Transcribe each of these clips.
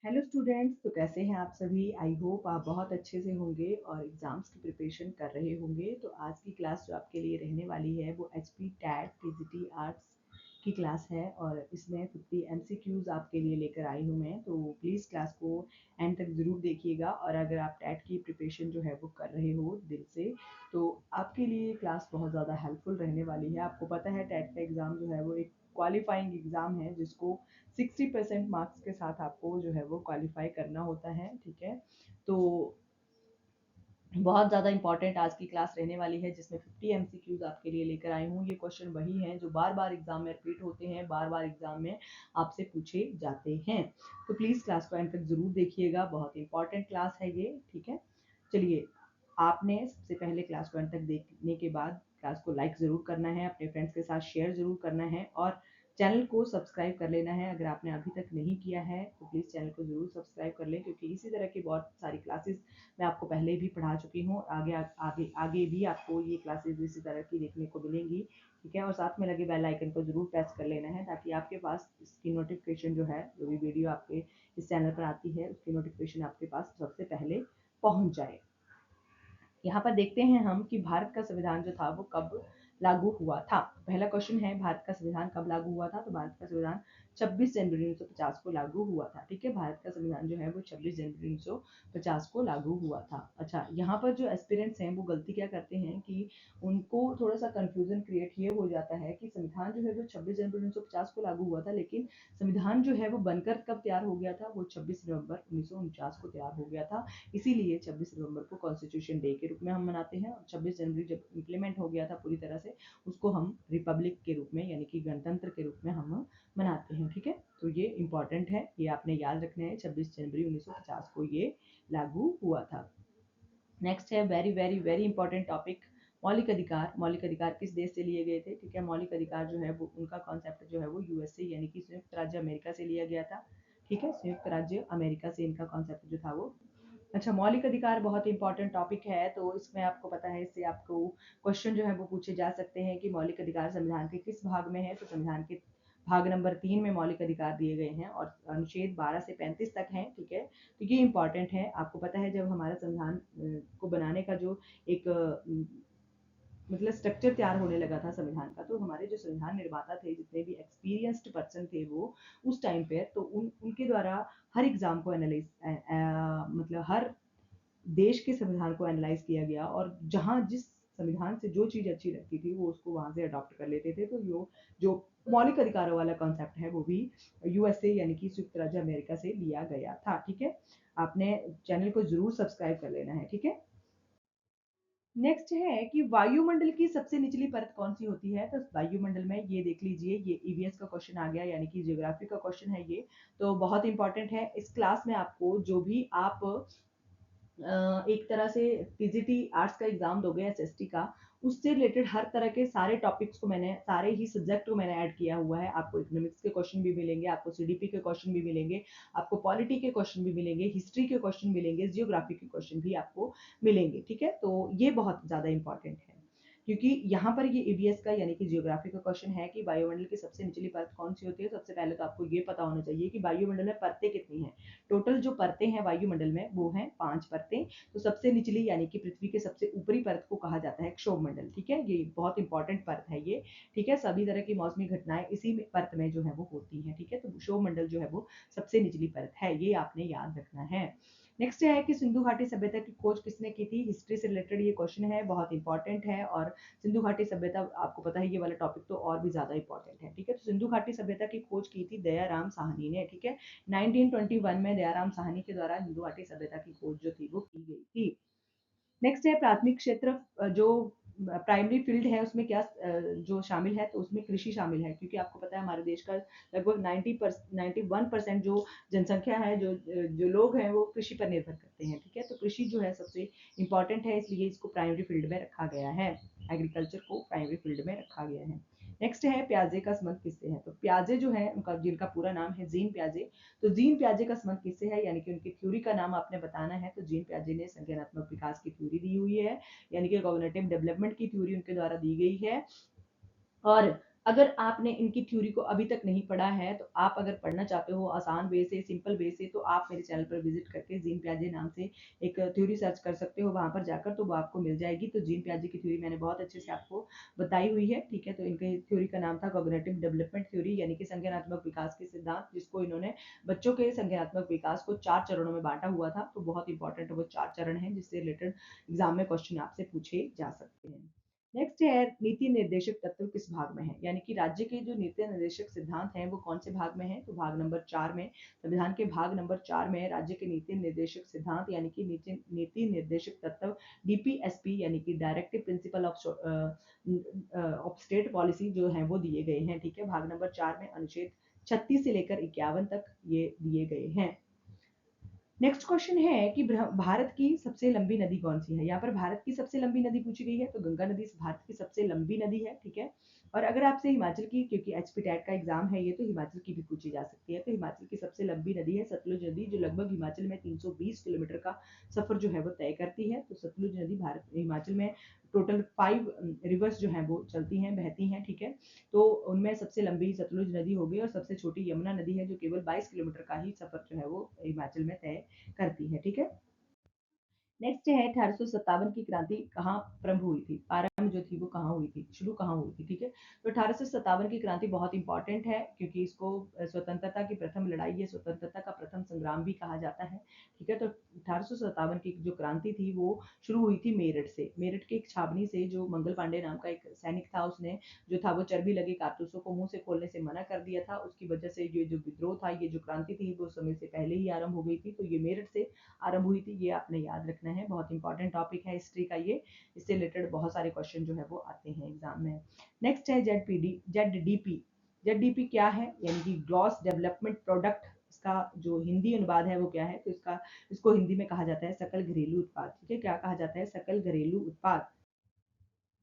Hello students, तो कैसे हैं आप सभी। आई होप आप बहुत अच्छे से होंगे और एग्जाम्स की प्रिपरेशन कर रहे होंगे। तो आज की क्लास जो आपके लिए रहने वाली है वो एचपी टैट टीजीटी आर्ट्स की क्लास है और इसमें 50 एमसीक्यूज आपके लिए लेकर आई हूँ मैं। तो प्लीज़ क्लास को एंड तक ज़रूर देखिएगा और अगर आप टैट की प्रिपरेशन जो है वो कर रहे हो दिल से तो आपके लिए क्लास बहुत ज़्यादा हेल्पफुल रहने वाली है। आपको पता है टैट का एग्ज़ाम जो है वो एक क्वालिफाइंग एग्ज़ाम है जिसको 60% मार्क्स के साथ आपको जो है वो क्वालिफाई करना होता है। ठीक है, तो बहुत ज़्यादा इंपॉर्टेंट आज की क्लास रहने वाली है जिसमें 50 एमसीक्यूज आपके लिए लेकर आई हूँ। ये क्वेश्चन वही हैं जो बार बार एग्जाम में रिपीट होते हैं, बार बार एग्जाम में आपसे पूछे जाते हैं। तो प्लीज़ क्लास को एंड तक ज़रूर देखिएगा, बहुत इंपॉर्टेंट क्लास है ये। ठीक है, चलिए, आपने सबसे पहले क्लास को एंड तक देखने के बाद क्लास को लाइक ज़रूर करना है, अपने फ्रेंड्स के साथ शेयर ज़रूर करना है और चैनल को सब्सक्राइब कर लेना है। अगर आपने अभी तक नहीं किया है तो प्लीज़ चैनल को ज़रूर सब्सक्राइब कर लें, क्योंकि इसी तरह की बहुत सारी क्लासेस मैं आपको पहले भी पढ़ा चुकी हूँ। आगे आगे आगे भी आपको ये क्लासेस इसी तरह की देखने को मिलेंगी। ठीक है, और साथ में लगे बेल आइकन को ज़रूर प्रेस कर लेना है ताकि आपके पास इसकी नोटिफिकेशन जो है, जो भी वीडियो आपके इस चैनल पर आती है उसकी नोटिफिकेशन आपके पास सबसे पहले पहुँच जाए। यहाँ पर देखते हैं हम कि भारत का संविधान जो था वो कब लागू हुआ था। पहला क्वेश्चन है, भारत का संविधान कब लागू हुआ था। तो भारत का संविधान 26 जनवरी 1950 को लागू हुआ था। ठीक है, भारत का संविधान जो है वो 26 जनवरी 1950 को लागू हुआ था। अच्छा, यहाँ पर जो एस्पिरेंट्स हैं वो गलती क्या करते हैं कि उनको थोड़ा सा कंफ्यूजन क्रिएट ये हो जाता है कि संविधान जो है वो 26 जनवरी 1950 को लागू हुआ था, लेकिन संविधान जो है वो बनकर कब तैयार हो गया था, वो 26 नवंबर 1949 को तैयार हो गया था। इसीलिए 26 नवंबर को कॉन्स्टिट्यूशन डे के रूप में हम मनाते हैं और 26 जनवरी जब इम्प्लीमेंट हो गया था पूरी तरह से, उसको हम रिपब्लिक के रूप में यानी कि गणतंत्र के रूप में हम मनाते हैं। ठीक है, तो ये इंपॉर्टेंट है, ये आपने याद रखना है। 26 जनवरी 1950 को ये लागू हुआ था। नेक्स्ट है very very very important topic, मौलिक अधिकार। मौलिक अधिकार किस देश से लिए गए थे। ठीक है, मौलिक अधिकार जो है वो उनका कॉन्सेप्ट जो है वो यूएसए यानी कि संयुक्त राज्य अमेरिका से लिया गया था। ठीक है, संयुक्त राज्य अमेरिका से इनका कॉन्सेप्ट जो था वो। अच्छा, मौलिक अधिकार बहुत इंपॉर्टेंट टॉपिक है, तो इसमें आपको पता है, इससे आपको क्वेश्चन जो है वो पूछे जा सकते हैं कि मौलिक अधिकार संविधान के किस भाग में है। तो संविधान के भाग नंबर 3 में मौलिक अधिकार दिए गए हैं और अनुच्छेद 12 से 35 तक हैं। ठीक है, तो ये इंपॉर्टेंट है। आपको पता है जब हमारा संविधान को बनाने का जो एक मतलब स्ट्रक्चर तैयार होने लगा था संविधान का, तो हमारे जो संविधान निर्माता थे, जितने भी एक्सपीरियंस्ड पर्सन थे वो उस टाइम पे, तो उनके द्वारा हर एग्जाम को एनालाइज मतलब हर देश के संविधान को एनालाइज किया गया और जहाँ जिस संविधान से जो चीज़ अच्छी लगती थी वो उसको वहाँ से अडॉप्ट कर लेते थे। तो जो मौलिक अधिकारों वाला कॉन्सेप्ट है वो भी यूएसए यानी कि संयुक्त राज्य अमेरिका से लिया गया था। ठीक है, आपने चैनल को जरूर सब्सक्राइब कर लेना है। ठीक है, नेक्स्ट है कि वायुमंडल की सबसे निचली परत कौन सी होती है। तो वायुमंडल में ये देख लीजिए, ये ईवीएस का क्वेश्चन आ गया यानी कि ज्योग्राफी का क्वेश्चन है ये, तो बहुत इंपॉर्टेंट है। इस क्लास में आपको जो भी आप एक तरह से टीजीटी आर्ट्स का एग्जाम दोगे एसएसटी का, उससे रिलेटेड हर तरह के सारे टॉपिक्स को मैंने, सारे ही सब्जेक्ट को मैंने ऐड किया हुआ है। आपको इकोनॉमिक्स के क्वेश्चन भी मिलेंगे, आपको सीडीपी के क्वेश्चन भी मिलेंगे, आपको पॉलिटी के क्वेश्चन भी मिलेंगे, हिस्ट्री के क्वेश्चन मिलेंगे, जियोग्राफी के क्वेश्चन भी आपको मिलेंगे। ठीक है, तो ये बहुत ज्यादा इंपॉर्टेंट है क्योंकि यहाँ पर ये ईवीएस का यानी कि जियोग्राफी का क्वेश्चन है कि वायुमंडल की सबसे निचली परत कौन सी होती है। सबसे पहले तो आपको ये पता होना चाहिए कि वायुमंडल में परतें कितनी हैं। टोटल जो परतें हैं वायुमंडल में वो हैं 5 परतें। तो सबसे निचली यानी कि पृथ्वी के सबसे ऊपरी परत को कहा जाता है क्षोभमंडल। ठीक है, ये बहुत इंपॉर्टेंट परत है ये। ठीक है, सभी तरह की मौसमी घटनाएं इसी परत में जो है वो होती हैं। ठीक है, तो क्षोभमंडल जो है वो सबसे निचली परत है, ये आपने याद रखना है। नेक्स्ट है कि सिंधु घाटी सभ्यता की खोज किसने की थी। हिस्ट्री से रिलेटेड ये क्वेश्चन है, बहुत इंपॉर्टेंट है। और सिंधु घाटी सभ्यता आपको पता है, ये वाला टॉपिक तो और भी ज्यादा इंपॉर्टेंट है। ठीक है, तो सिंधु घाटी सभ्यता की खोज की थी दयाराम साहनी ने। ठीक है, 1921 में दयाराम साहनी के द्वारा सिंधु घाटी सभ्यता की खोज जो थी वो की गई थी। नेक्स्ट है प्राथमिक क्षेत्र, जो प्राइमरी फील्ड है उसमें क्या जो शामिल है, तो उसमें कृषि शामिल है, क्योंकि आपको पता है हमारे देश का लगभग 91% जो जनसंख्या है, जो लोग हैं वो कृषि पर निर्भर करते हैं। ठीक है, तो कृषि जो है सबसे इंपॉर्टेंट है, इसलिए इसको प्राइमरी फील्ड में रखा गया है, एग्रीकल्चर को प्राइमरी फील्ड में रखा गया है। नेक्स्ट है प्याजे का संबंध किससे है। तो प्याजे जो है उनका, जिनका पूरा नाम है जीन प्याजे, तो जीन प्याजे का संबंध किससे है, यानी कि उनकी थ्योरी का नाम आपने बताना है। तो जीन प्याजे ने संज्ञानात्मक विकास की थ्योरी दी हुई है, यानी कि कॉग्निटिव डेवलपमेंट की थ्योरी उनके द्वारा दी गई है। और अगर आपने इनकी थ्योरी को अभी तक नहीं पढ़ा है, तो आप अगर पढ़ना चाहते हो आसान वे से, सिंपल वे से, तो आप मेरे चैनल पर विजिट करके जीन पियाजे नाम से एक थ्योरी सर्च कर सकते हो वहाँ पर जाकर, तो वो आपको मिल जाएगी। तो जीन पियाजे की थ्योरी मैंने बहुत अच्छे से आपको बताई हुई है, ठीक है। तो इनके थ्योरी का नाम था कॉग्निटिव डेवलपमेंट थ्योरी, यानी कि संज्ञानात्मक विकास के सिद्धांत, जिसको इन्होंने बच्चों के संज्ञानात्मक विकास को 4 चरणों में बांटा हुआ था। तो बहुत इंपॉर्टेंट वो 4 चरण हैं जिससे रिलेटेड एग्जाम में क्वेश्चन आपसे पूछे जा सकते हैं। नेक्स्ट है नीति निर्देशक तत्व किस भाग में है, यानी कि राज्य के जो नीति निर्देशक सिद्धांत हैं वो कौन से भाग में है, तो भाग नंबर 4 में, संविधान के भाग नंबर 4 में राज्य के नीति निर्देशक सिद्धांत यानी कि नीति निर्देशक तत्व डीपीएसपी यानी कि directive principle of state policy जो है वो दिए गए हैं, ठीक है। भाग नंबर 4 में अनुच्छेद 36 से लेकर 51 तक ये दिए गए हैं। नेक्स्ट क्वेश्चन है कि भारत की सबसे लंबी नदी कौन सी है। यहाँ पर भारत की सबसे लंबी नदी पूछी गई है, तो गंगा नदी भारत की सबसे लंबी नदी है, ठीक है। और अगर आपसे हिमाचल की, क्योंकि एचपी टैट का एग्जाम है ये, तो हिमाचल की भी पूछी जा सकती है। तो हिमाचल की सबसे लंबी नदी है सतलुज नदी, जो लगभग हिमाचल में 320 किलोमीटर का सफर जो है वो तय करती है। तो सतलुज नदी भारत हिमाचल में टोटल 5 रिवर्स जो है वो चलती हैं, बहती हैं, ठीक है। तो उनमें सबसे लंबी सतलुज नदी होगी और सबसे छोटी यमुना नदी है, जो केवल 22 किलोमीटर का ही सफर जो है वो हिमाचल में तय करती है, ठीक है। नेक्स्ट है 1857 की क्रांति कहाँ प्रारंभ हुई थी, प्रारंभ जो थी वो कहाँ हुई थी, शुरू कहाँ हुई थी, ठीक है। तो 1857 की क्रांति बहुत इंपॉर्टेंट है, क्योंकि इसको स्वतंत्रता की प्रथम लड़ाई या स्वतंत्रता का प्रथम संग्राम भी कहा जाता है, ठीक है। तो 1857 की जो क्रांति थी वो शुरू हुई थी मेरठ से। मेरठ की एक छावनी से जो मंगल पांडे नाम का एक सैनिक था, उसने जो था वो चर्बी लगे कारतूसों को मुंह से खोलने से मना कर दिया था। उसकी वजह से ये जो विद्रोह था, ये जो क्रांति थी, वो समय से पहले ही आरंभ हो गई थी। तो ये मेरठ से आरंभ हुई थी, ये आपने याद रखना है, बहुत इंपॉर्टेंट टॉपिक है हिस्ट्री का ये। इससे रिलेटेड बहुत सारे क्वेश्चन जो है वो आते हैं एग्जाम में। नेक्स्ट है जेडडीपी क्या है, यानी कि ग्रॉस डेवलपमेंट प्रोडक्ट। इसका जो हिंदी अनुवाद है वो क्या है, तो इसको हिंदी में कहा जाता है सकल घरेलू उत्पाद, ठीक है। क्या कहा जाता है, सकल घरेलू उत्पाद।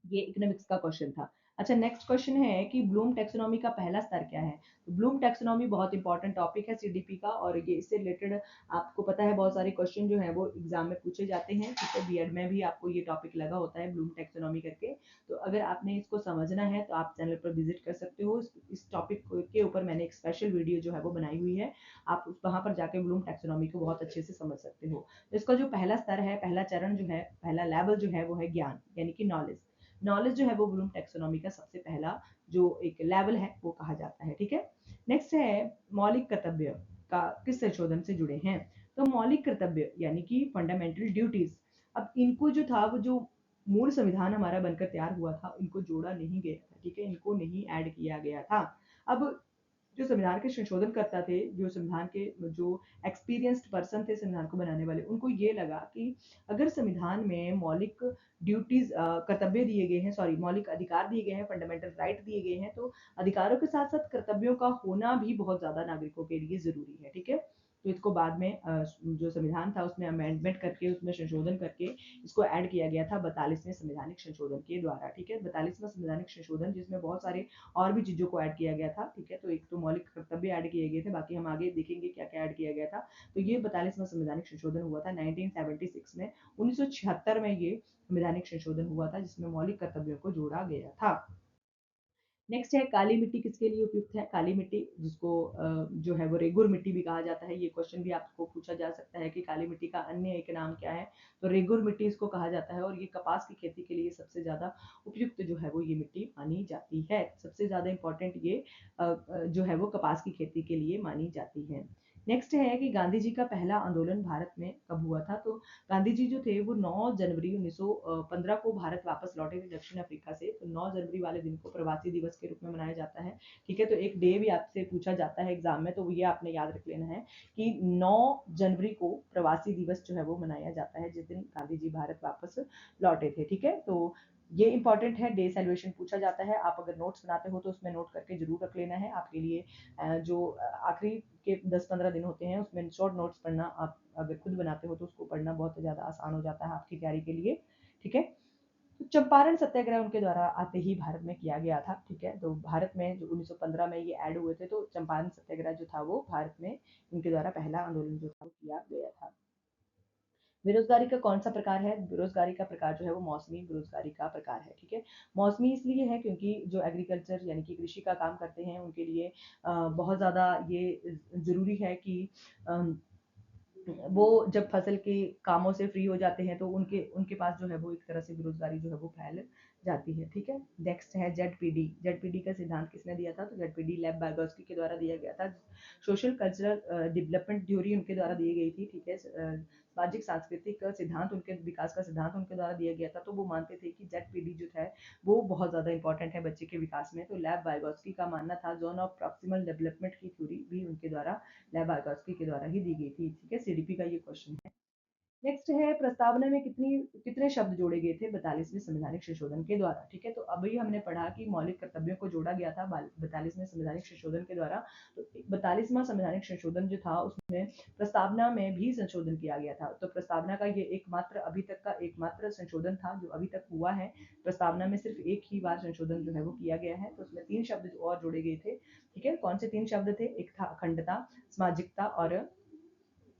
ये इकोनॉमिक्स का क्वेश्चन था। अच्छा, नेक्स्ट क्वेश्चन है कि ब्लूम टैक्सोनॉमी का पहला स्तर क्या है। तो ब्लूम टैक्सोनॉमी बहुत इंपॉर्टेंट टॉपिक है सीडीपी का, और ये इससे रिलेटेड आपको पता है बहुत सारे क्वेश्चन जो है वो एग्जाम में पूछे जाते हैं, ठीक है। बीएड में भी आपको ये टॉपिक लगा होता है ब्लूम टैक्सोनॉमी करके। तो अगर आपने इसको समझना है तो आप चैनल पर विजिट कर सकते हो। इस टॉपिक के ऊपर मैंने एक स्पेशल वीडियो जो है वो बनाई हुई है, आप वहां पर जाके ब्लूम टैक्सोनॉमी को बहुत अच्छे से समझ सकते हो। तो इसका जो पहला स्तर है, पहला चरण जो है, पहला लेवल जो है वो है ज्ञान, यानी कि नॉलेज। नॉलेज जो है वो ब्लूम टैक्सोनॉमी का सबसे पहला जो एक लेवल है वो कहा जाता है, ठीक है। नेक्स्ट है मौलिक कर्तव्य का किस संशोधन से जुड़े हैं। तो मौलिक कर्तव्य यानी कि फंडामेंटल ड्यूटीज, अब इनको जो था वो जो मूल संविधान हमारा बनकर तैयार हुआ था, इनको जोड़ा नहीं गया था, ठीक है, इनको नहीं ऐड किया गया था। अब जो संविधान के संशोधन करता थे, जो संविधान के जो एक्सपीरियंस्ड पर्सन थे संविधान को बनाने वाले, उनको ये लगा कि अगर संविधान में मौलिक ड्यूटीज कर्तव्य दिए गए हैं, सॉरी मौलिक अधिकार दिए गए हैं, फंडामेंटल राइट दिए गए हैं, तो अधिकारों के साथ साथ कर्तव्यों का होना भी बहुत ज्यादा नागरिकों के लिए जरूरी है, ठीक है। तो इसको बाद में जो संविधान था उसमें अमेंडमेंट करके, उसमें संशोधन करके इसको ऐड किया गया था 42वें संवैधानिक संशोधन के द्वारा, ठीक है। 42वां संवैधानिक संशोधन जिसमें बहुत सारे और भी चीजों को ऐड किया गया था, ठीक है। तो एक तो मौलिक कर्तव्य ऐड किए गए थे, बाकी हम आगे देखेंगे क्या क्या ऐड किया गया था। तो ये 42वां संवैधानिक संशोधन हुआ था 1976 में। 1976 में ये संवैधानिक संशोधन हुआ था जिसमें मौलिक कर्तव्यों को जोड़ा गया था। नेक्स्ट है काली मिट्टी किसके लिए उपयुक्त है। काली मिट्टी जिसको जो है वो रेगुर मिट्टी भी कहा जाता है, ये क्वेश्चन भी आपको पूछा जा सकता है कि काली मिट्टी का अन्य एक नाम क्या है। तो रेगुर मिट्टी इसको कहा जाता है, और ये कपास की खेती के लिए सबसे ज्यादा उपयुक्त जो है वो ये मिट्टी मानी जाती है। सबसे ज्यादा इंपॉर्टेंट ये जो है वो कपास की खेती के लिए मानी जाती है। नेक्स्ट है कि गांधी जी का पहला आंदोलन भारत में कब हुआ था। तो गांधी जी जो थे वो 9 जनवरी 1915 को भारत वापस लौटे थे दक्षिण अफ्रीका से। तो 9 जनवरी वाले दिन को प्रवासी दिवस के रूप में मनाया जाता है, ठीक है। तो एक डे भी आपसे पूछा जाता है एग्जाम में, तो ये आपने याद रख लेना है कि 9 जनवरी को प्रवासी दिवस जो है वो मनाया जाता है, जिस दिन गांधी जी भारत वापस लौटे थे, ठीक है। तो ये इंपॉर्टेंट है, डे सेलिब्रेशन पूछा जाता है। आप अगर नोट्स बनाते हो तो उसमें नोट करके जरूर रख लेना है आपके लिए। जो आखिरी के 10-15 दिन होते हैं उसमें शॉर्ट नोट्स पढ़ना, आप अगर खुद बनाते हो तो उसको पढ़ना बहुत ज़्यादा आसान हो जाता है आपकी तैयारी के लिए, ठीक है। तो चंपारण सत्याग्रह उनके द्वारा आते ही भारत में किया गया था, ठीक है। तो भारत में जो 1915 में ये ऐड हुए थे, तो चंपारण सत्याग्रह जो था वो भारत में इनके द्वारा पहला आंदोलन जो था वो किया गया था। बेरोजगारी का कौन सा प्रकार है? बेरोजगारी का प्रकार जो है वो मौसमी बेरोजगारी का प्रकार है, ठीक है। मौसमी इसलिए है क्योंकि जो एग्रीकल्चर यानी कि कृषि का काम करते हैं उनके लिए बहुत ज़्यादा ये ज़रूरी है कि वो जब फसल के कामों से फ्री हो जाते हैं तो उनके उनके पास जो है वो एक तरह से बेरोजगारी जो है वो फैल जाती है, ठीक है। नेक्स्ट है जेडपीडी। जेडपीडी का सिद्धांत किसने दिया था? तो जेडपीडी लेव वाइगोत्स्की के द्वारा दिया गया था। सोशल कल्चरल डेवलपमेंट थ्योरी उनके द्वारा दी गई थी, ठीक है। सामाजिक सांस्कृतिक सिद्धांत उनके विकास का सिद्धांत उनके द्वारा दिया गया था। तो वो मानते थे कि जेडपीडी जो है वो बहुत ज़्यादा इंपॉर्टेंट है बच्चे के विकास में। तो लेव वाइगोत्स्की का मानना था। जोन ऑफ प्रॉक्सिमल डेवलपमेंट की थ्योरी भी उनके द्वारा लेव वाइगोत्स्की के द्वारा ही दी गई थी, ठीक है। सीडीपी का ये क्वेश्चन है। नेक्स्ट है प्रस्तावना में कितने शब्द जोड़े गए थे 42वें संवैधानिक संशोधन के द्वारा, ठीक है। तो अभी हमने पढ़ा कि मौलिक कर्तव्यों को जोड़ा गया था 42वें संवैधानिक संशोधन के द्वारा। तो 42वां संवैधानिक संशोधन जो था उसमें प्रस्तावना में भी संशोधन किया गया था। तो प्रस्तावना का ये एकमात्र अभी तक का एकमात्र संशोधन था जो अभी तक हुआ है। प्रस्तावना में सिर्फ एक ही बार संशोधन जो है वो किया गया है। तो उसमें 3 शब्द और जोड़े गए थे, ठीक है। कौन से 3 शब्द थे? एक था अखंडता, सामाजिकता और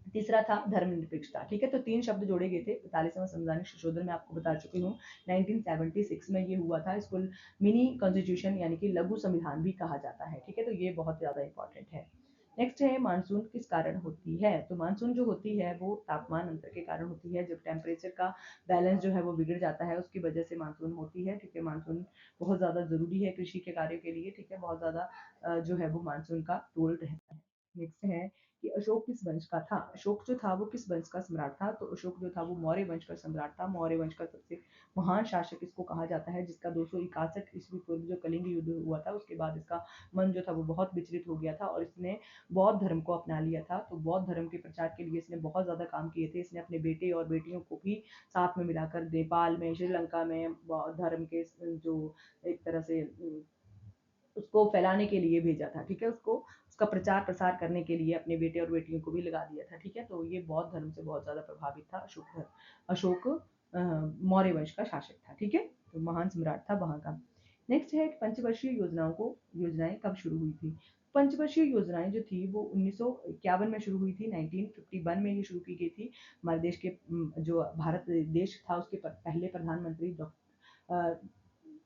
तीसरा था धर्मनिरपेक्षता, ठीक है। तो 3 शब्द जोड़े गए थे 45वां संवैधानिक संशोधन में, आपको बता चुकी हूँ। 1976 में ये हुआ था। इसको मिनी कॉन्स्टिट्यूशन यानी कि लघु संविधान भी कहा जाता है, ठीक है। तो ये बहुत ज़्यादा इंपॉर्टेंट है। नेक्स्ट है मानसून किस कारण होती है? तो मानसून जो होती है वो तापमान अंतर के कारण होती है। जब टेम्परेचर का बैलेंस जो है वो बिगड़ जाता है उसकी वजह से मानसून होती है, ठीक है। मानसून बहुत ज़्यादा ज़रूरी है कृषि के कार्यों के लिए, ठीक है। बहुत ज़्यादा जो है वो मानसून का रोल रहता है। नेक्स्ट है कि अशोक किस वंश का था? अशोक जो था वो किस वंश का सम्राट था? तो अशोक जो था वो मौर्य वंश का सम्राट था। मौर्य वंश का सबसे महान शासक इसको कहा जाता है, जिसका 261 ईस्वी पूर्व जो कलिंग युद्ध हुआ था उसके बाद इसका मन जो था वो बहुत विचलित हो गया था और इसने बौद्ध धर्म को अपना लिया था। तो बौद्ध धर्म के प्रचार के लिए इसने बहुत ज़्यादा काम किए थे। इसने अपने बेटे और बेटियों को भी साथ में मिलाकर नेपाल में, श्रीलंका में बौद्ध धर्म के जो एक तरह से उसको फैलाने के लिए भेजा था, ठीक है। उसको उसका प्रचार प्रसार करने के लिए अपने बेटे और बेटियों को भी लगा दिया था, ठीक है। तो ये बौद्ध धर्म से बहुत ज़्यादा प्रभावित था अशोक मौर्य वंश का शासक था, ठीक है। तो महान सम्राट था वहाँ का। नेक्स्ट है पंचवर्षीय योजनाएं कब शुरू हुई थी? पंचवर्षीय योजनाएं जो थी वो 1951 में शुरू हुई थी। 1951 में ये शुरू की गई थी। हमारे देश के जो भारत देश था उसके पहले प्रधानमंत्री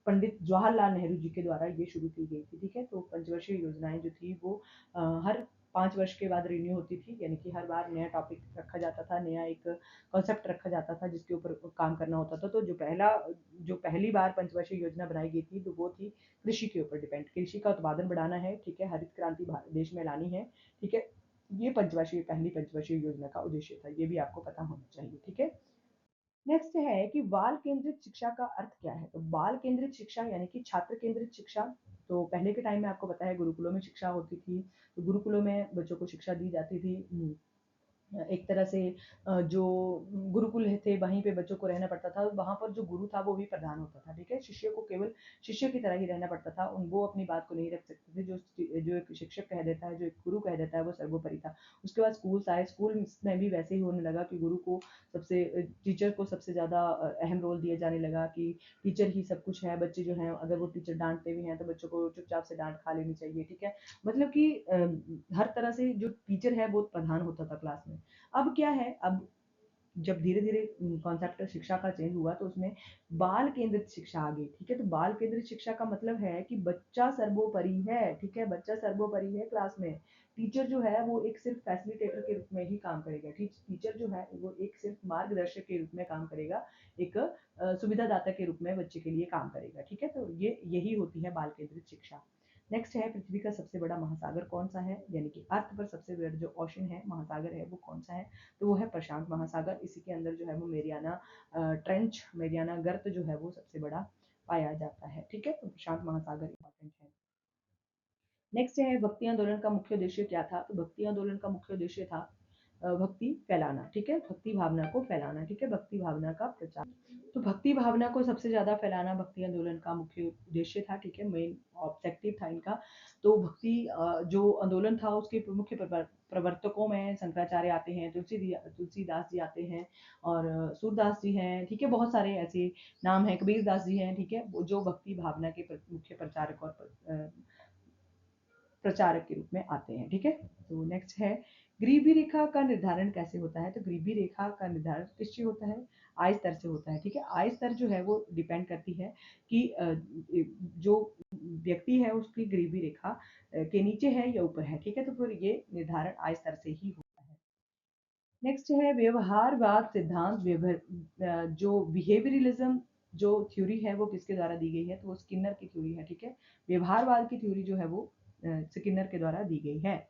पंडित जवाहरलाल नेहरू जी के द्वारा ये शुरू की गई थी, ठीक है। तो पंचवर्षीय योजनाएं जो थी वो हर 5 वर्ष के बाद रिन्यू होती थी, यानी कि हर बार नया टॉपिक रखा जाता था, नया एक कॉन्सेप्ट रखा जाता था जिसके ऊपर काम करना होता था। तो जो पहली बार पंचवर्षीय योजना बनाई गई थी तो वो थी कृषि के ऊपर डिपेंड। कृषि का उत्पादन बढ़ाना है, ठीक है। हरित क्रांति देश में लानी है, ठीक है। ये पहली पंचवर्षीय योजना का उद्देश्य था, ये भी आपको पता होना चाहिए, ठीक है। नेक्स्ट है कि बाल केंद्रित शिक्षा का अर्थ क्या है? तो बाल केंद्रित शिक्षा यानी कि छात्र केंद्रित शिक्षा। तो पहले के टाइम में आपको पता है गुरुकुलों में शिक्षा होती थी। तो गुरुकुलों में बच्चों को शिक्षा दी जाती थी। एक तरह से जो गुरुकुल थे वहीं पे बच्चों को रहना पड़ता था। वहाँ पर जो गुरु था वो भी प्रधान होता था, ठीक है। शिष्य को केवल शिष्य की तरह ही रहना पड़ता था। वो अपनी बात को नहीं रख सकते थे। जो एक शिक्षक कह देता है, जो एक गुरु कह देता है वो सर्वोपरि था। उसके बाद स्कूल्स आए। स्कूल में भी वैसे ही होने लगा कि गुरु को टीचर को सबसे ज़्यादा अहम रोल दिया जाने लगा कि टीचर ही सब कुछ है। बच्चे जो हैं अगर वो टीचर डांटते भी हैं तो बच्चों को चुपचाप से डांट खा लेनी चाहिए, ठीक है। मतलब कि हर तरह से जो टीचर है वो प्रधान होता था क्लास में। अब क्या है, अब जब धीरे धीरे कॉन्सेप्ट शिक्षा का चेंज हुआ तो उसमें बाल केंद्रित शिक्षा आ गई, ठीक है। तो बाल केंद्रित शिक्षा का मतलब है कि बच्चा सर्वोपरि है, ठीक है। बच्चा सर्वोपरि है क्लास में। टीचर जो है वो एक सिर्फ फैसिलिटेटर के रूप में ही काम करेगा। टीचर जो है वो एक सिर्फ मार्गदर्शक के रूप में काम करेगा। एक सुविधादाता के रूप में बच्चे के लिए काम करेगा, ठीक है। तो ये यही होती है बाल केंद्रित शिक्षा। नेक्स्ट है पृथ्वी का सबसे बड़ा महासागर कौन सा है? यानी कि अर्थ पर सबसे बड़ा जो ओशन है, महासागर है, वो कौन सा है? तो वो है प्रशांत महासागर। इसी के अंदर जो है वो मेरियाना गर्त जो है वो सबसे बड़ा पाया जाता है, ठीक है। तो प्रशांत महासागर इंपॉर्टेंट है। नेक्स्ट है भक्ति आंदोलन का मुख्य उद्देश्य क्या था? तो भक्ति आंदोलन का मुख्य उद्देश्य था भक्ति फैलाना, ठीक है। भक्ति भावना को फैलाना, ठीक है। भक्ति भावना का प्रचार। तो भक्ति भावना को सबसे ज्यादा फैलाना भक्ति आंदोलन का मुख्य उद्देश्य था, ठीक है। मेन ऑब्जेक्टिव था इनका। तो भक्ति जो आंदोलन था उसके मुख्य प्रवर्तकों में शंकराचार्य आते हैं, तुलसीदास जी आते हैं और सूरदास जी हैं, ठीक है। बहुत सारे ऐसे नाम हैं, कबीर दास जी हैं, ठीक है। जो भक्ति भावना के मुख्य प्रचारक और प्रचारक के रूप में आते हैं, ठीक है। तो नेक्स्ट है गरीबी रेखा का निर्धारण कैसे होता है? तो गरीबी रेखा का निर्धारण किससे होता है? आय स्तर से होता है, ठीक है? आय स्तर जो है वो डिपेंड करती है कि जो व्यक्ति है उसकी गरीबी रेखा के नीचे है या ऊपर है, ठीक है? तो फिर ये निर्धारण आय स्तर से ही होता है। नेक्स्ट है व्यवहारवाद सिद्धांत। जो बिहेवियरलिज्म जो थ्योरी है वो किसके द्वारा दी गई है? तो वो स्किनर की थ्योरी है, ठीक है? व्यवहारवाद की थ्योरी जो है वो स्किनर के द्वारा दी गई है।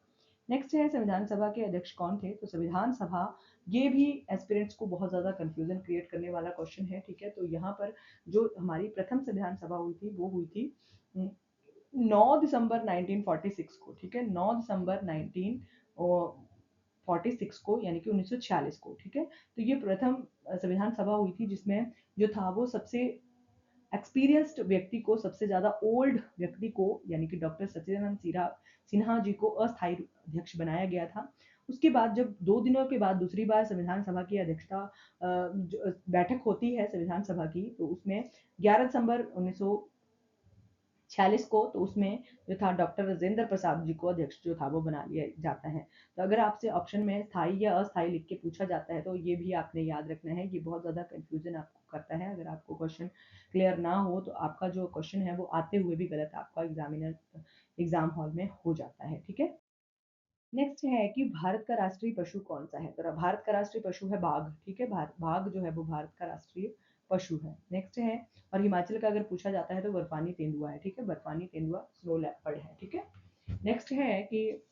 नेक्स्ट है संविधान सभा के अध्यक्ष कौन थे? तो संविधान सभा, ये भी एस्पिरेंट्स को बहुत ज्यादा कंफ्यूजन क्रिएट करने वाला क्वेश्चन है, ठीक है? तो यहाँ पर जो हमारी प्रथम संविधान सभा हुई थी वो हुई थी 9 दिसंबर 1946 को, ठीक है? 9 दिसंबर 1946 को, यानी कि 1946 को, ठीक है? तो ये प्रथम संविधान सभा हुई थी जिसमें जो था वो सबसे एक्सपीरियंस्ड व्यक्ति को, सबसे ज्यादा ओल्ड व्यक्ति को, यानी कि डॉक्टर सत्येंद्रनाथ सिन्हा जी को अस्थायी अध्यक्ष बनाया गया था। उसके बाद जब 2 दिनों के बाद दूसरी बार संविधान सभा की अध्यक्षता बैठक होती है संविधान सभा की, तो उसमें 11 दिसंबर 1946 को, तो उसमें जो था डॉक्टर राजेंद्र प्रसाद जी को अध्यक्ष जो था वो बना लिया जाता है। तो अगर आपसे ऑप्शन में स्थायी या अस्थायी लिख के पूछा जाता है तो ये भी आपने याद रखना है, ये बहुत ज्यादा कंफ्यूजन आपको करता है। अगर आपको क्वेश्चन क्लियर ना हो तो आपका जो क्वेश्चन है वो आते हुए भी गलत आपका एग्जाम हॉल में हो जाता है, ठीक है? नेक्स्ट है कि भारत का राष्ट्रीय पशु कौन सा है? तो भारत का राष्ट्रीय पशु है बाघ, ठीक है? बाघ जो है वो भारत का राष्ट्रीय पशु है। नेक्स्ट है, और हिमाचल का अगर पूछा जाता है तो बर्फानी तेंदुआ है, ठीक है? बर्फानी तेंदुआ स्नो लेपर्ड है, ठीक है? नेक्स्ट है कि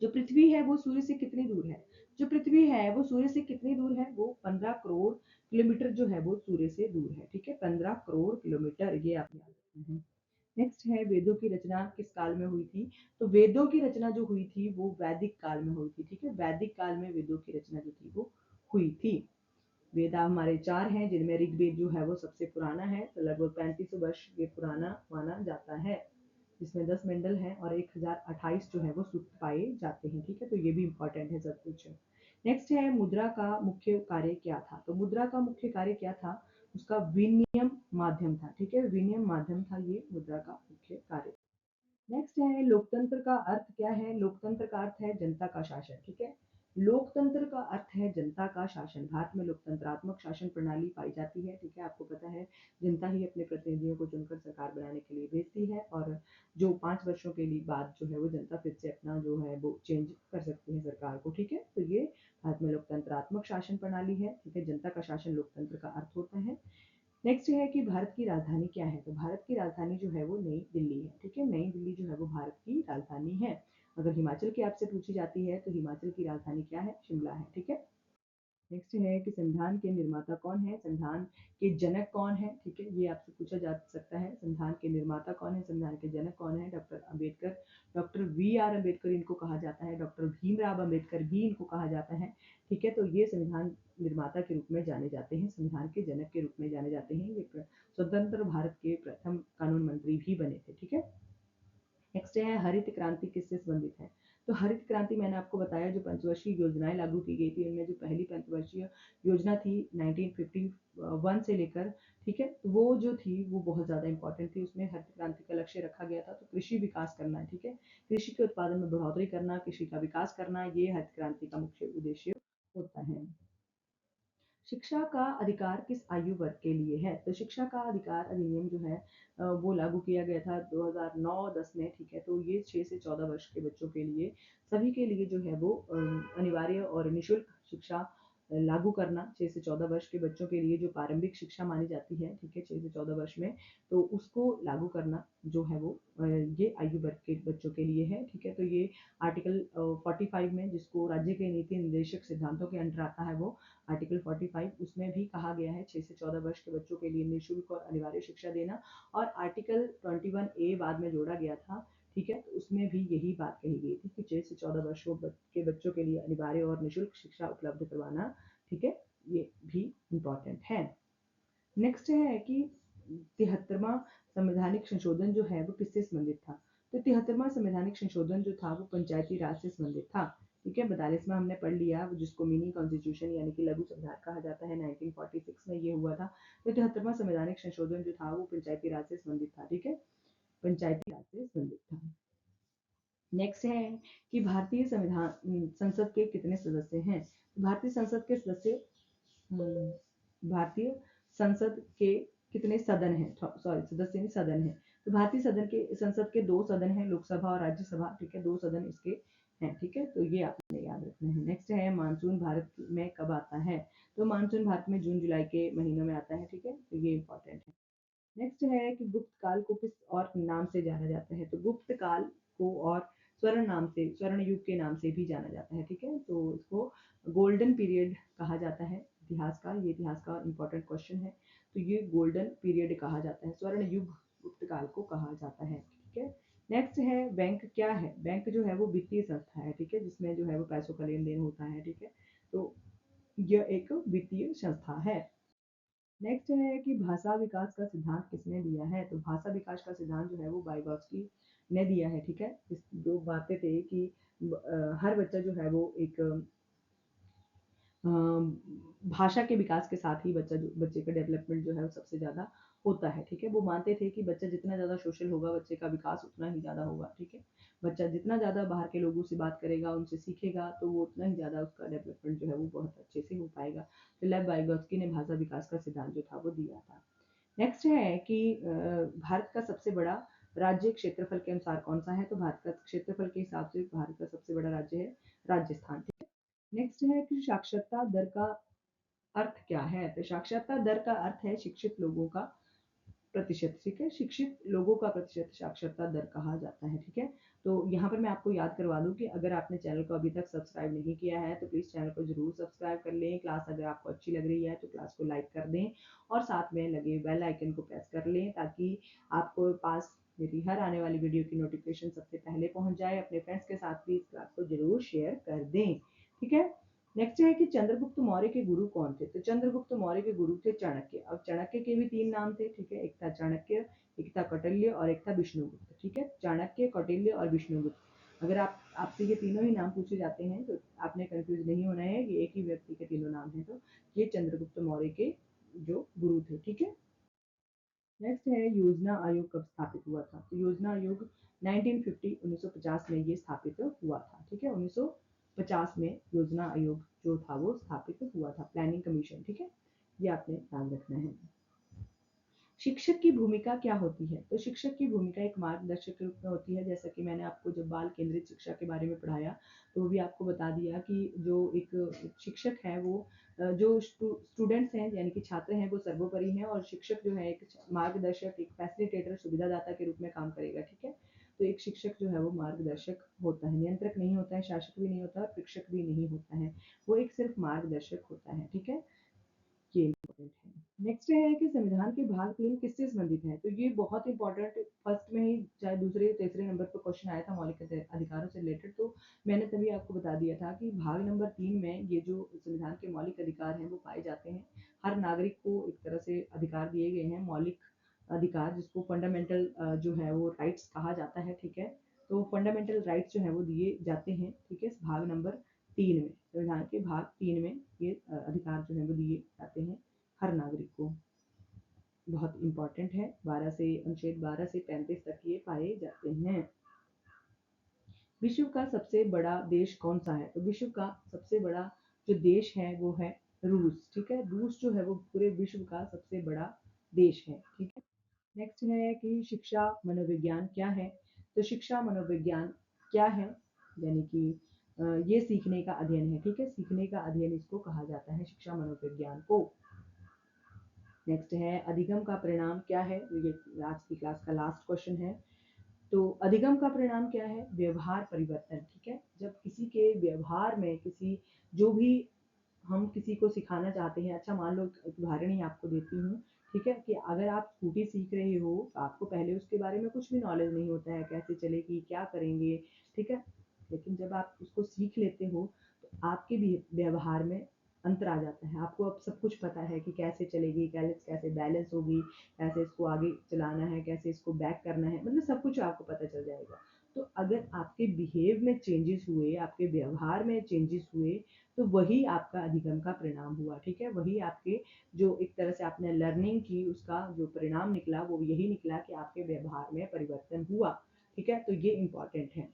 जो पृथ्वी है वो सूर्य से कितनी दूर है? जो पृथ्वी है वो सूर्य से कितनी दूर है? वो 15 करोड़ किलोमीटर जो है वो सूर्य से दूर है, ठीक है? 15 करोड़ किलोमीटर, ये आप याद रखना है। नेक्स्ट है वेदों की रचना किस काल में हुई थी? तो वेदों की रचना जो हुई थी वो वैदिक काल में हुई थी, ठीक है? वैदिक काल में वेदों की रचना जो थी वो हुई थी। वेदा हमारे 4 हैं जिनमें ऋग्वेद जो है वो सबसे पुराना है, तो लगभग 3500 वर्ष ये पुराना माना जाता है, जिसमें 10 मंडल हैं और 1028 जो है वो सूक्त पाए जाते हैं, ठीक है? तो ये भी इंपॉर्टेंट है सब कुछ। नेक्स्ट है मुद्रा का मुख्य कार्य क्या था? तो मुद्रा का मुख्य कार्य क्या था? उसका विनिमय माध्यम था, ठीक है? विनिमय माध्यम था ये मुद्रा का मुख्य कार्य। नेक्स्ट है लोकतंत्र का अर्थ क्या है? लोकतंत्र का अर्थ है जनता का शासन, ठीक है? लोकतंत्र का अर्थ है जनता का शासन। भारत में लोकतंत्रात्मक शासन प्रणाली पाई जाती है, ठीक है? आपको पता है जनता ही अपने प्रतिनिधियों को चुनकर सरकार बनाने के लिए भेजती है, और जो 5 वर्षों के लिए बाद जो है वो जनता फिर से अपना जो है वो चेंज कर सकती है सरकार को, ठीक है? तो ये भारत में लोकतंत्रात्मक शासन प्रणाली है, ठीक है? जनता का शासन लोकतंत्र का अर्थ होता है। नेक्स्ट है कि भारत की राजधानी क्या है? तो भारत की राजधानी जो है वो नई दिल्ली है, ठीक है? नई दिल्ली जो है वो भारत की राजधानी है। अगर हिमाचल की आपसे पूछी जाती है तो हिमाचल की राजधानी क्या है? शिमला है, ठीक है? नेक्स्ट है कि संविधान के निर्माता कौन है? संविधान के जनक कौन है? ठीक है, ये आपसे पूछा जा सकता है। संविधान के निर्माता कौन है? संविधान के जनक कौन है? Doctor Ambedkar. Doctor V R Ambedkar इनको कहा जाता है, डॉक्टर भीमराव अम्बेडकर भी इनको कहा जाता है, ठीक है? तो ये संविधान निर्माता के रूप में जाने जाते हैं, संविधान के जनक के रूप में जाने जाते हैं। ये स्वतंत्र भारत के प्रथम कानून मंत्री भी बने थे, ठीक है? नेक्स्ट है हरित क्रांति किससे संबंधित है? तो हरित क्रांति मैंने आपको बताया जो पंचवर्षीय योजनाएं लागू की गई थी, उनमें जो पहली पंचवर्षीय योजना थी 1951 से लेकर, ठीक है? तो वो जो थी वो बहुत ज्यादा इंपॉर्टेंट थी। उसमें हरित क्रांति का लक्ष्य रखा गया था, तो कृषि विकास करना है, ठीक है? कृषि के उत्पादन में बढ़ोतरी करना, कृषि का विकास करना, ये हरित क्रांति का मुख्य उद्देश्य होता है। शिक्षा का अधिकार किस आयु वर्ग के लिए है? तो शिक्षा का अधिकार अधिनियम जो है वो लागू किया गया था 2009-10 में, ठीक है? तो ये 6 से 14 वर्ष के बच्चों के लिए, सभी के लिए जो है वो अनिवार्य और निःशुल्क शिक्षा लागू करना। 6 से 14 वर्ष के बच्चों के लिए जो प्रारंभिक शिक्षा मानी जाती है, ठीक है? 6 से 14 वर्ष में, तो उसको लागू करना जो है वो ये आयु वर्ग के बच्चों के लिए है, ठीक है? तो ये आर्टिकल 45 में, जिसको राज्य के नीति निर्देशक सिद्धांतों के अंडर आता है, वो आर्टिकल 45, उसमें भी कहा गया है 6 से 14 वर्ष के बच्चों के लिए निःशुल्क और अनिवार्य शिक्षा देना। और आर्टिकल 21A बाद में जोड़ा गया था, ठीक है? तो उसमें भी यही बात कही गई थी कि 6 से 14 वर्षों के बच्चों के लिए अनिवार्य और निःशुल्क शिक्षा उपलब्ध करवाना, ठीक है? ये भी इम्पोर्टेंट है। नेक्स्ट है कि 73वां संवैधानिक संशोधन जो है वो किससे संबंधित था? तो 73वां संवैधानिक संशोधन जो था वो पंचायती राज से संबंधित था, ठीक है? 42वां हमने पढ़ लिया, जिसको मिनी कॉन्स्टिट्यूशन यानी कि लघु संविधान कहा जाता है, 1946 में ये हुआ था। तो 73वां संवैधानिक संशोधन जो था वो पंचायती राज से संबंधित था, ठीक है? पंचायती राज से संबंधित था। नेक्स्ट है कि भारतीय संविधान संसद के कितने सदस्य हैं। भारतीय संसद के सदस्य भारतीय संसद के कितने सदन हैं, सॉरी सदस्य नहीं सदन है। तो भारतीय संसद के 2 सदन हैं, लोकसभा और राज्यसभा, ठीक है, 2 सदन इसके हैं, ठीक है, तो ये आपने याद रखना है। नेक्स्ट है मानसून भारत में कब आता है। तो मानसून भारत में जून जुलाई के महीनों में आता है, ठीक है, तो ये इंपॉर्टेंट है। नेक्स्ट है कि गुप्त काल को किस और नाम से जाना जाता है। तो गुप्त काल को और स्वर्ण युग के नाम से भी जाना जाता है, ठीक है, तो इसको गोल्डन पीरियड कहा जाता है इतिहास का। ये इतिहास का इंपॉर्टेंट क्वेश्चन है, तो ये गोल्डन पीरियड कहा जाता है, स्वर्ण युग गुप्त काल को कहा जाता है, ठीक है। नेक्स्ट है बैंक क्या है। बैंक जो है वो वित्तीय संस्था है, ठीक है, जिसमें जो है वो पैसों का लेन देन होता है, ठीक है, तो यह एक वित्तीय संस्था है। नेक्स्ट है कि भाषा विकास का सिद्धांत किसने दिया है। तो भाषा विकास का सिद्धांत जो है वो वाइगॉत्स्की ने दिया है, ठीक है। इस जो बातें थे कि हर बच्चा जो है वो एक भाषा के विकास के साथ ही बच्चे का डेवलपमेंट जो है वो सबसे ज़्यादा होता है, ठीक है। वो मानते थे कि बच्चा जितना ज़्यादा सोशल होगा बच्चे का विकास उतना ही ज़्यादा होगा, ठीक है। बच्चा जितना ज़्यादा बाहर के लोगों से बात करेगा, उनसे सीखेगा, तो वो उतना ही ज़्यादा उसका डेवलपमेंट जो है वो बहुत अच्छे से हो पाएगा। तो लेव वाइगॉत्स्की ने भाषा विकास का सिद्धांत जो था वो दिया था। नेक्स्ट है कि भारत का सबसे बड़ा राज्य क्षेत्रफल के अनुसार कौन सा है। तो भारत का क्षेत्रफल के हिसाब से भारत का सबसे बड़ा राज्य है राजस्थान, ठीक है। नेक्स्ट है कि साक्षरता दर का अर्थ क्या है। तो साक्षरता दर का अर्थ है शिक्षित लोगों का प्रतिशत, ठीक है, शिक्षित लोगों का प्रतिशत साक्षरता दर कहा जाता है, ठीक है। तो यहाँ पर मैं आपको याद करवा दूं कि अगर आपने चैनल को अभी तक सब्सक्राइब नहीं किया है तो प्लीज़ चैनल को जरूर सब्सक्राइब कर लें। क्लास अगर आपको अच्छी लग रही है तो क्लास को लाइक कर दें और साथ में लगे बेल आइकन को प्रेस कर लें, ताकि आपको पास मेरी हर आने वाली वीडियो की नोटिफिकेशन सबसे पहले पहुंच जाए। अपने फ्रेंड्स के साथ भी इस क्लास को जरूर शेयर कर दें, ठीक है। नेक्स्ट है कि चंद्रगुप्त मौर्य के गुरु कौन थे। तो चंद्रगुप्त मौर्य के गुरु थे चाणक्य। अब चाणक्य के भी 3 नाम थे, ठीक है, एक था चाणक्य, एक था कौटिल्य और एक था विष्णुगुप्त, ठीक है। चाणक्य, कौटिल्य और विष्णुगुप्त। अगर आपसे ये तीनों ही नाम पूछे जाते हैं तो आपने कंफ्यूज नहीं होना है कि एक ही व्यक्ति के तीनों नाम हैं। तो ये चंद्रगुप्त मौर्य के जो गुरु थे, ठीक है। नेक्स्ट है योजना आयोग कब स्थापित हुआ था। तो योजना आयोग 1950 में ये स्थापित हुआ था, ठीक है। 1950 में योजना आयोग जो था वो स्थापित हुआ था, प्लानिंग कमीशन, ठीक है, ये आपने ध्यान रखना है। शिक्षक की भूमिका क्या होती है। तो शिक्षक की भूमिका एक मार्गदर्शक के रूप में होती है। जैसा कि मैंने आपको जब बाल केंद्रित शिक्षा के बारे में पढ़ाया तो वो भी आपको बता दिया कि जो एक शिक्षक है वो जो स्टूडेंट्स हैं यानी कि छात्र हैं वो सर्वोपरि हैं, और शिक्षक जो है एक मार्गदर्शक, एक फैसिलिटेटर, सुविधादाता के रूप में काम करेगा, ठीक है। तो एक शिक्षक जो है वो मार्गदर्शक होता है, नियंत्रक नहीं होता है, शासक भी नहीं होता है, शिक्षक भी नहीं होता है, वो एक सिर्फ मार्गदर्शक होता है, ठीक है, ये इम्पोर्टेंट है। नेक्स्ट है कि संविधान के भाग 3 किससे संबंधित है। तो ये बहुत इंपॉर्टेंट, फर्स्ट में ही चाहे दूसरे या तीसरे नंबर पर क्वेश्चन आया था मौलिक अधिकारों से रिलेटेड, तो मैंने तभी आपको बता दिया था कि भाग नंबर 3 में ये जो संविधान के मौलिक अधिकार हैं वो पाए जाते हैं। हर नागरिक को एक तरह से अधिकार दिए गए हैं, मौलिक अधिकार, जिसको फंडामेंटल जो है वो राइट्स कहा जाता है, ठीक है। तो फंडामेंटल राइट्स जो है वो दिए जाते हैं, ठीक है, भाग नंबर 3 में, संविधान के भाग 3 में ये अधिकार जो है वो दिए जाते हैं हर नागरिक को। बहुत इंपॉर्टेंट है, 12 से अनुच्छेद 12 से 35 तक ये पाए जाते हैं। विश्व का सबसे बड़ा देश कौन सा है। तो विश्व का सबसे बड़ा जो देश है वो है रूस, ठीक है। रूस जो है वो पूरे विश्व का सबसे बड़ा देश है, ठीक है। नेक्स्ट है कि शिक्षा मनोविज्ञान क्या है। तो शिक्षा मनोविज्ञान क्या है, यानी कि ये सीखने का अध्ययन है, ठीक है, सीखने का अध्ययन इसको कहा जाता है, शिक्षा मनोविज्ञान को। नेक्स्ट है अधिगम का परिणाम क्या है। ये आज की क्लास का लास्ट क्वेश्चन है। तो अधिगम का परिणाम क्या है, व्यवहार परिवर्तन, ठीक है। जब किसी के व्यवहार में किसी जो भी हम किसी को सिखाना चाहते हैं, अच्छा मान लो एक उदाहरण ही आपको देती हूँ, ठीक है, कि अगर आप स्कूटी सीख रहे हो तो आपको पहले उसके बारे में कुछ भी नॉलेज नहीं होता है, कैसे चलेगी, क्या करेंगे, ठीक है। लेकिन जब आप उसको सीख लेते हो तो आपके भी व्यवहार में अंतर आ जाता है, आपको अब सब कुछ पता है कि कैसे चलेगी, कैसे बैलेंस होगी, कैसे इसको आगे चलाना है, कैसे इसको बैक करना है, मतलब सब कुछ आपको पता चल जाएगा। तो अगर आपके बिहेव में चेंजेस हुए, आपके व्यवहार में चेंजेस हुए, तो वही आपका अधिगम का परिणाम हुआ, ठीक है। वही आपके जो एक तरह से आपने लर्निंग की उसका जो परिणाम निकला वो यही निकला कि आपके व्यवहार में परिवर्तन हुआ, ठीक है। तो ये इंपॉर्टेंट है।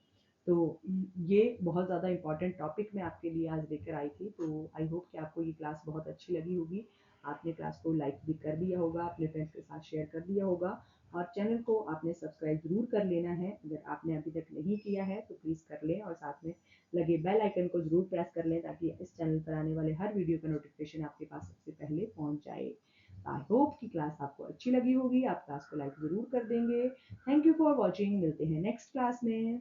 तो ये बहुत ज़्यादा इम्पॉर्टेंट टॉपिक मैं आपके लिए आज लेकर आई थी। तो आई होप कि आपको ये क्लास बहुत अच्छी लगी होगी। आपने क्लास को लाइक भी कर दिया होगा, अपने फ्रेंड्स के साथ शेयर कर दिया होगा और चैनल को आपने सब्सक्राइब ज़रूर कर लेना है। अगर आपने अभी तक नहीं किया है तो प्लीज़ कर लें और साथ में लगे बेल आइकन को ज़रूर प्रेस कर लें ताकि इस चैनल पर आने वाले हर वीडियो का नोटिफिकेशन आपके पास सबसे पहले पहुंच जाए। आई होप कि क्लास आपको अच्छी लगी होगी। आप क्लास को लाइक ज़रूर कर देंगे। Thank you for watching. मिलते हैं नेक्स्ट क्लास में।